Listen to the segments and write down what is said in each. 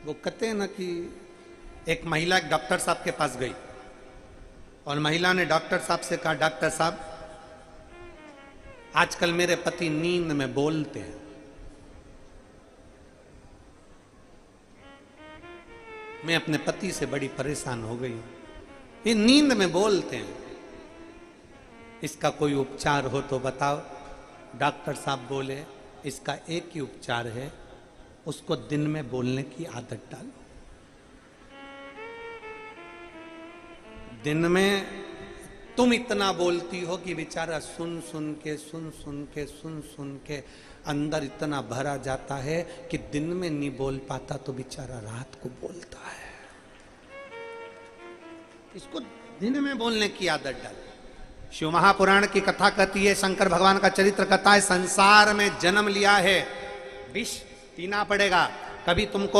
वो कहते हैं ना कि एक महिला एक डॉक्टर साहब के पास गई और महिला ने डॉक्टर साहब से कहा, डॉक्टर साहब आजकल मेरे पति नींद में बोलते हैं। मैं अपने पति से बड़ी परेशान हो गई, ये नींद में बोलते हैं, इसका कोई उपचार हो तो बताओ। डॉक्टर साहब बोले, इसका एक ही उपचार है, उसको दिन में बोलने की आदत डालो। दिन में तुम इतना बोलती हो कि बेचारा सुन सुन के अंदर इतना भरा जाता है कि दिन में नहीं बोल पाता तो बेचारा रात को बोलता है। इसको दिन में बोलने की आदत डालो। शिव महापुराण की कथा कहती है, शंकर भगवान का चरित्र कहता है, संसार में जन्म लिया है, विष पीना पड़ेगा। कभी तुमको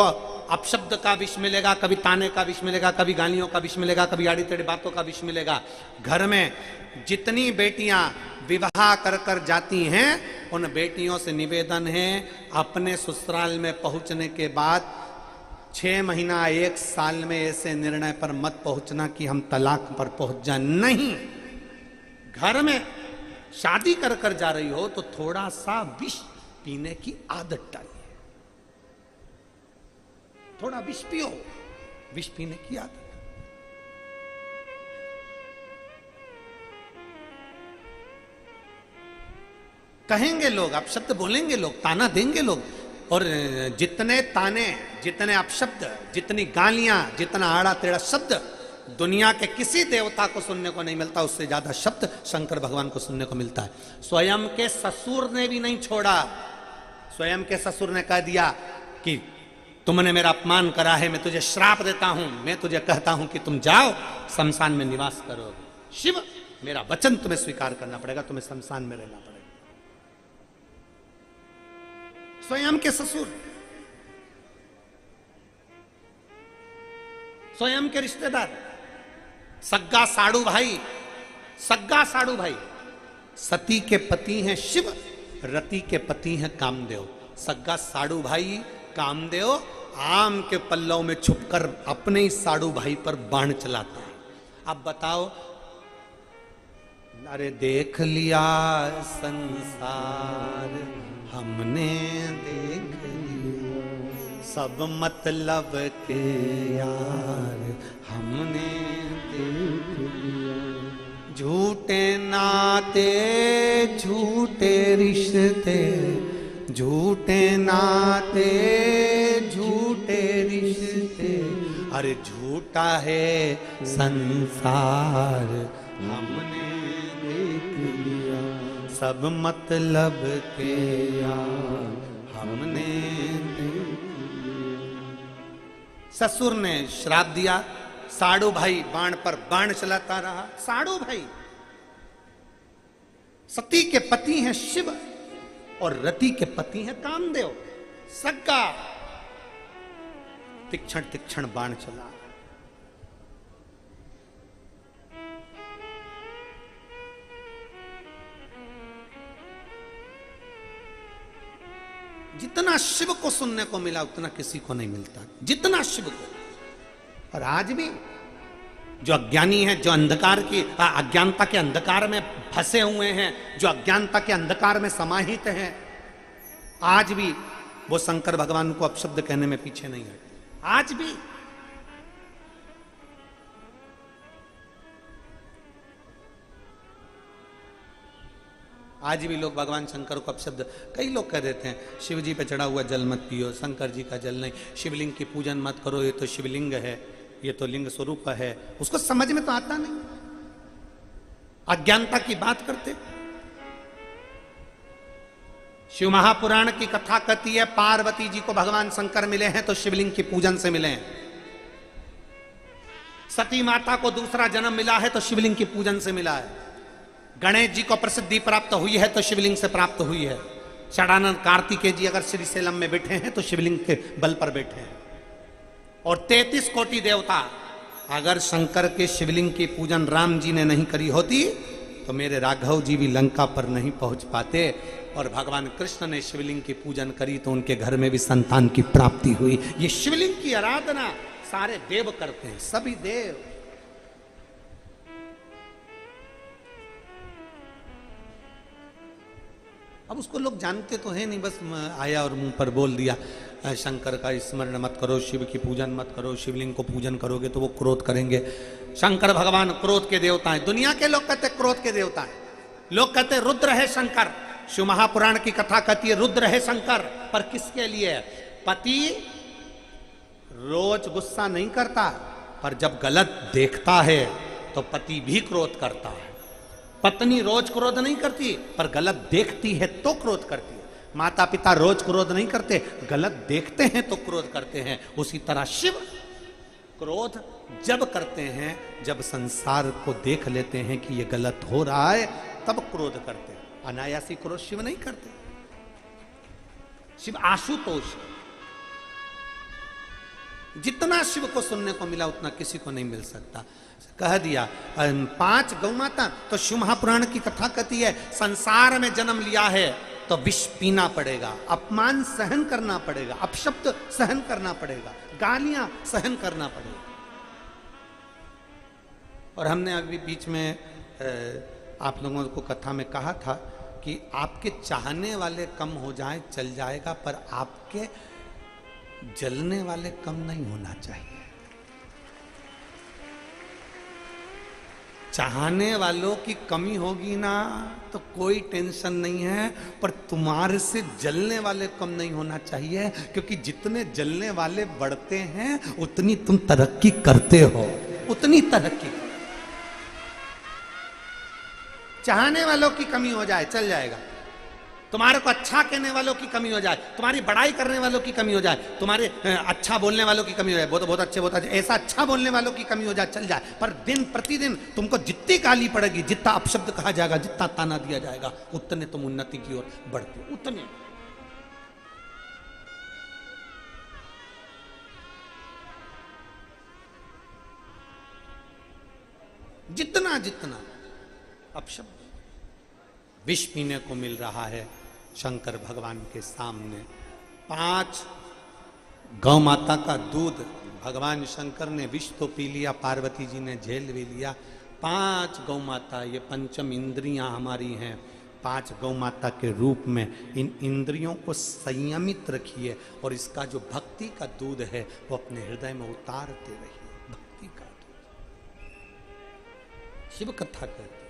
अपशब्द का विष मिलेगा, कभी ताने का विष मिलेगा, कभी गालियों का विष मिलेगा, कभी आड़ी टेढ़ी बातों का विष मिलेगा। घर में जितनी बेटियां विवाह कर कर जाती हैं, उन बेटियों से निवेदन है, अपने ससुराल में पहुंचने के बाद 6 महीना 1 साल में ऐसे निर्णय पर मत पहुंचना कि हम तलाक पर पहुंच जाए। नहीं, घर में शादी कर कर जा रही हो तो थोड़ा सा विष पीने की आदत डालिए। थोड़ा विष पियो, विष पीने की आदत। कहेंगे लोग, अपशब्द बोलेंगे लोग, ताना देंगे लोग, और जितने ताने, जितने अपशब्द, जितनी गालियां, जितना आड़ा टेढ़ा शब्द दुनिया के किसी देवता को सुनने को नहीं मिलता, उससे ज्यादा शब्द शंकर भगवान को सुनने को मिलता है। स्वयं के ससुर ने भी नहीं छोड़ा। स्वयं के ससुर ने कह दिया कि तुमने मेरा अपमान करा है, मैं तुझे श्राप देता हूं, मैं तुझे कहता हूं कि तुम जाओ शमशान में निवास करो। शिव, मेरा वचन तुम्हें स्वीकार करना पड़ेगा, तुम्हें शमशान में रहना पड़ेगा। स्वयं के ससुर, स्वयं के रिश्तेदार, सग्गा साड़ू भाई, सग्गा साड़ू भाई। सती के पति हैं शिव, रति के पति हैं कामदेव। सग्गा साड़ू भाई कामदेव आम के पल्लव में छुपकर अपने ही साड़ू भाई पर बाण चलाता है। अब बताओ, अरे देख लिया संसार हमने, देख लिया सब मतलब के यार हमने देख लिया। झूठे नाते झूठे रिश्ते, झूठे नाते झूठे रिश्ते, अरे झूठा है संसार हमने देख लिया सब मतलब के यार हमने देख लिया। ससुर ने श्राप दिया, साड़ू भाई बाण पर बाण चलाता रहा। साड़ू भाई, सती के पति हैं शिव और रति के पति हैं कामदेव। सग्गा तीक्ष्ण तीक्ष्ण बाण चला। जितना शिव को सुनने को मिला उतना किसी को नहीं मिलता, जितना शिव को। और आज भी जो अज्ञानी हैं, जो अंधकार की अज्ञानता के अंधकार में फंसे हुए हैं, जो अज्ञानता के अंधकार में समाहित हैं, आज भी वो शंकर भगवान को अपशब्द कहने में पीछे नहीं हटे। आज भी लोग भगवान शंकर को अपशब्द, कई लोग कह देते हैं शिव जी पे चढ़ा हुआ जल मत पियो, शंकर जी का जल नहीं, शिवलिंग की पूजन मत करो, ये तो शिवलिंग है, ये तो लिंग स्वरूप है। उसको समझ में तो आता नहीं, अज्ञानता की बात करते। शिव महापुराण की कथा कहती है, पार्वती जी को भगवान शंकर मिले हैं तो शिवलिंग की पूजन से मिले हैं। सती माता को दूसरा जन्म मिला है तो शिवलिंग की पूजन से मिला है। गणेश जी को प्रसिद्धि प्राप्त हुई है तो शिवलिंग से प्राप्त हुई है। षडानंद कार्तिकेय जी अगर श्रीशैलम में बैठे हैं तो शिवलिंग के बल पर बैठे हैं। और 33 कोटि देवता, अगर शंकर के शिवलिंग की पूजन राम जी ने नहीं करी होती तो मेरे राघव जी भी लंका पर नहीं पहुंच पाते। और भगवान कृष्ण ने शिवलिंग की पूजन करी तो उनके घर में भी संतान की प्राप्ति हुई। ये शिवलिंग की आराधना सारे देव करते हैं, सभी देव। अब उसको लोग जानते तो है नहीं, बस आया और मुंह पर बोल दिया शंकर का स्मरण मत करो, शिव की पूजन मत करो, शिवलिंग को पूजन करोगे तो वो क्रोध करेंगे। शंकर भगवान क्रोध के देवता हैं। दुनिया के लोग कहते क्रोध के देवता हैं, लोग कहते रुद्र है शंकर। शिव महापुराण की कथा कहती है रुद्र है शंकर, पर किसके लिए? पति रोज गुस्सा नहीं करता, पर जब गलत देखता है तो पति भी क्रोध करता है। पत्नी रोज क्रोध नहीं करती, पर गलत देखती है तो क्रोध करती है। माता पिता रोज क्रोध नहीं करते, गलत देखते हैं तो क्रोध करते हैं। उसी तरह शिव क्रोध जब करते हैं, जब संसार को देख लेते हैं कि ये गलत हो रहा है, तब क्रोध करते हैं। अनायासी क्रोध शिव नहीं करते। शिव आशुतोष। जितना शिव को सुनने को मिला उतना किसी को नहीं मिल सकता। कह दिया 5 गौ माता। तो शिव महापुराण की कथा कहती है संसार में जन्म लिया है तो विष पीना पड़ेगा, अपमान सहन करना पड़ेगा, अपशब्द सहन करना पड़ेगा, गालियां सहन करना पड़ेगा। और हमने अभी बीच में आप लोगों को कथा में कहा था कि आपके चाहने वाले कम हो जाए चल जाएगा, पर आपके जलने वाले कम नहीं होना चाहिए। चाहने वालों की कमी होगी ना तो कोई टेंशन नहीं है, पर तुम्हारे से जलने वाले कम नहीं होना चाहिए, क्योंकि जितने जलने वाले बढ़ते हैं उतनी तुम तरक्की करते हो, उतनी तरक्की। चाहने वालों की कमी हो जाए चल जाएगा, तुम्हारे को अच्छा कहने वालों की कमी हो जाए, तुम्हारी बड़ाई करने वालों की कमी हो जाए, तुम्हारे अच्छा बोलने वालों की कमी हो जाए, बहुत अच्छे बहुत अच्छे ऐसा अच्छा बोलने वालों की कमी हो जाए चल जाए, पर दिन प्रतिदिन तुमको जितनी गाली पड़ेगी, जितना अपशब्द कहा जाएगा, जितना ताना दिया जाएगा, उतने तुम उन्नति की ओर बढ़ते, उतने। जितना जितना अपशब्द विष पीने को मिल रहा है शंकर भगवान के सामने। 5 गौ माता का दूध भगवान शंकर ने विष तो पी लिया, पार्वती जी ने झेल भी लिया। 5 गौ माता, ये पंचम इंद्रियां हमारी हैं, 5 गौ माता के रूप में इन इंद्रियों को संयमित रखिए और इसका जो भक्ति का दूध है वो अपने हृदय में उतारते रहिए। भक्ति का दूध शिव कथा कहते